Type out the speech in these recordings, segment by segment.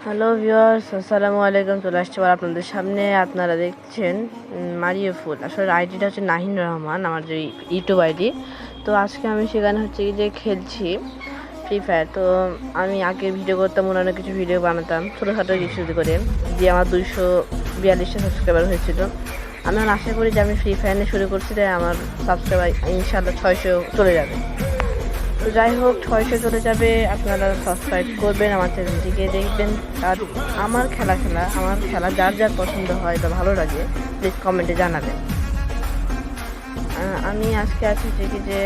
Hello viewers, আসসালামু আলাইকুম। চলে আসছে আবার আপনাদের সামনে। আপনারা দেখছেন মারিও ফুল। আসলে আইডিটা হচ্ছে নাহিন রহমান, আমার যে ইউটিউব আইডি। তো আজকে আমি সেখানে হচ্ছে কি যে খেলছি ফ্রি ফায়ার। তো আমি আগে ভিডিও করতাম, অন্যান্য কিছু ভিডিও বানাতাম ছোটোখাটো কিছু করে, দিয়ে আমার 242টা সাবস্ক্রাইবার হয়েছিল। আমি আশা করি যে আমি ফ্রি ফায়ার নিয়ে শুরু করছি, তাই আমার সাবস্ক্রাইবার ইনশাআল্লাহ 600 চলে যাবে। তো যাই হোক, 600 চলে যাবে, আপনারা সাবস্ক্রাইব করবেন, আমার চ্যানেলটিকে দেখবেন। আর আমার খেলা যার যার পছন্দ হয় বা ভালো লাগে প্লিজ কমেন্টে জানাবেন। আমি আজকে আছি যে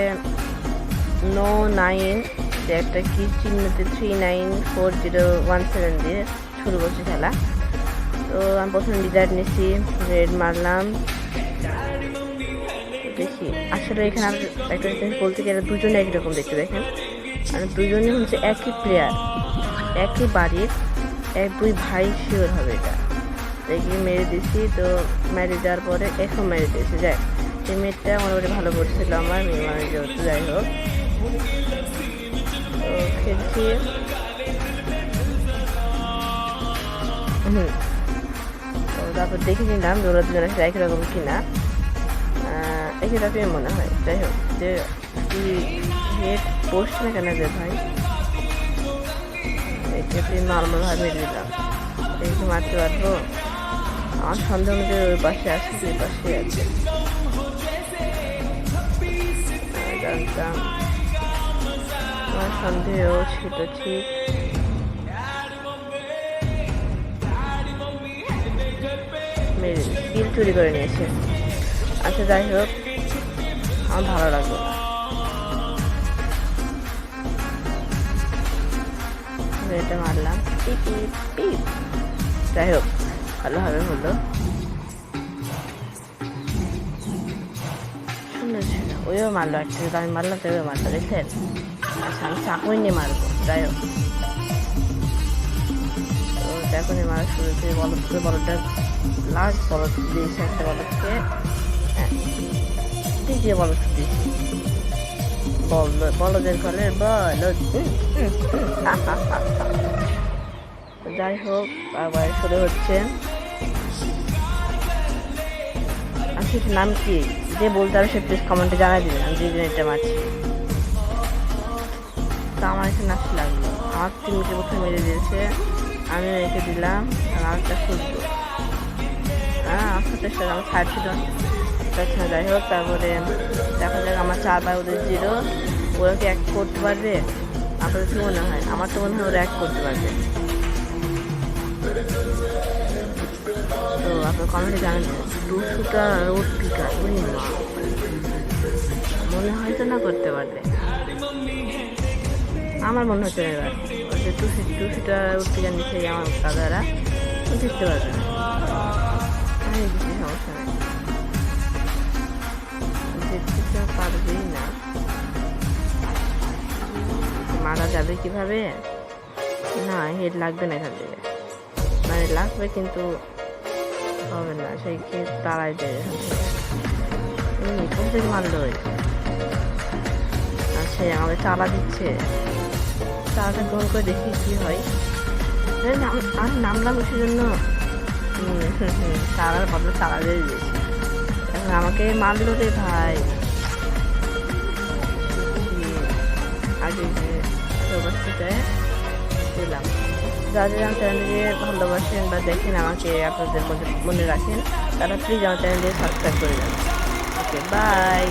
9 যে একটা কি চিহ্নতে 394017 দিয়ে শুরু করছি খেলা। তো আমি প্রথমে ডিজাইন নিচ্ছি, রেড মারলাম। দেখি আসলে এখানে আমি একটা জিনিস বলতে গেলে দুজনে একরকম দেখতে, দেখেন মানে দুজনে হচ্ছে একই প্লেয়ার, একই বাড়ির, দুই ভাই শিওর হবে এটা। দেখি মেরে দিছি, তো মেরে দেওয়ার পরে এখন মেরে দিয়েছি। যাই এই মেয়েটা মোটামুটি ভালো পড়ছিল আমার মেয়ে মানে যেহেতু। যাই হোক, তো খেলছি। তো তারপর দেখে নিলাম ওরা দুজনে একই রকম কিনা, একই রকমই মনে হয়। যাই হোক, যে তুই হেড পোস্ট না কেন যে ভাই, একে তুই নর্মালভাবে মেরে দিলাম। দেখি মারতে পারবো? আমার সন্দেহ অনুযায়ী ওই পাশে আছে, দুই পাশে আছে। জানতাম আমার সন্দেহ ছিল ঠিক। মেরে কিল চুরি করে নিয়েছে। আচ্ছা যাই হোক, আমার ভালো লাগলো না। এটা মারলাম, যাই হোক ভালোভাবে হলো। সুন্দর ছিল। ওইও মারলো একটা, আমি মারলাম তো ওইও মারলো, দেখলেন? আচ্ছা আমি চাকুই নিয়ে মারবো। যাই হোক, তো চাকুই মারা শুরু করে বলদটা লাস্ট বলদ দিয়েছে একটা বলদকে। দ্বিতীয় বলদ দিয়েছি, বলদের ঘরের বলদ। যাই হোক, আবার শুরু হচ্ছে। আচ্ছা এটার নাম কি? যে বলতে পারে সে প্লিজ কমেন্টে জানাই দিবেন, আমি যে এটা মারছি। তো আমার এখানে নাচতে লাগলো, আমার 3 মিনিটের মধ্যে মেরে দিয়েছে। আমি রেখে দিলাম আর আরেকটা খুঁজবো। আস্তে আস্তে আমার ছাড় ছিল। যাই হোক, তারপরে দেখা যাক আমার 4 ভাই ওদের 0। ওরা কি এক করতে পারবে? আপনাদের কি মনে হয়? আমার তো মনে হয় ওরা এক করতে পারবে। তো আপনার কমেন্টে জানেন 200টা রোড পিকার মনে হয় তো না করতে পারবে। আমার মনে হচ্ছে এবার 200টা রোড পিকার নিচে আমার দাদারা জিততে পারবে না। আমি দিচ্ছি, সমস্যা নেই, জিততে পারবেই না। মারা যাবে কিভাবে? না, হেড লাগবে না এখান থেকে, মানে লাগবে কিন্তু হবে না, সেই কে তারাই দেয় এখান থেকে। কোন থেকে মারলো? আচ্ছা আমাদের চালা দিচ্ছে, চালাটা গ্রহণ করে দেখি কি হয়। আর নামলাম ওই জন্য চালার বদলে চালা দিয়ে দিয়েছি। এখন আমাকে মারলো রে ভাই। আগে দিলাম। যারা আমার চ্যানেলকে ভালোবাসেন বা দেখেন আমাকে, আপনাদের মনে রাখেন, তারা প্লিজ আমার চ্যানেলকে সাবস্ক্রাইব করে দেন। Okay bye.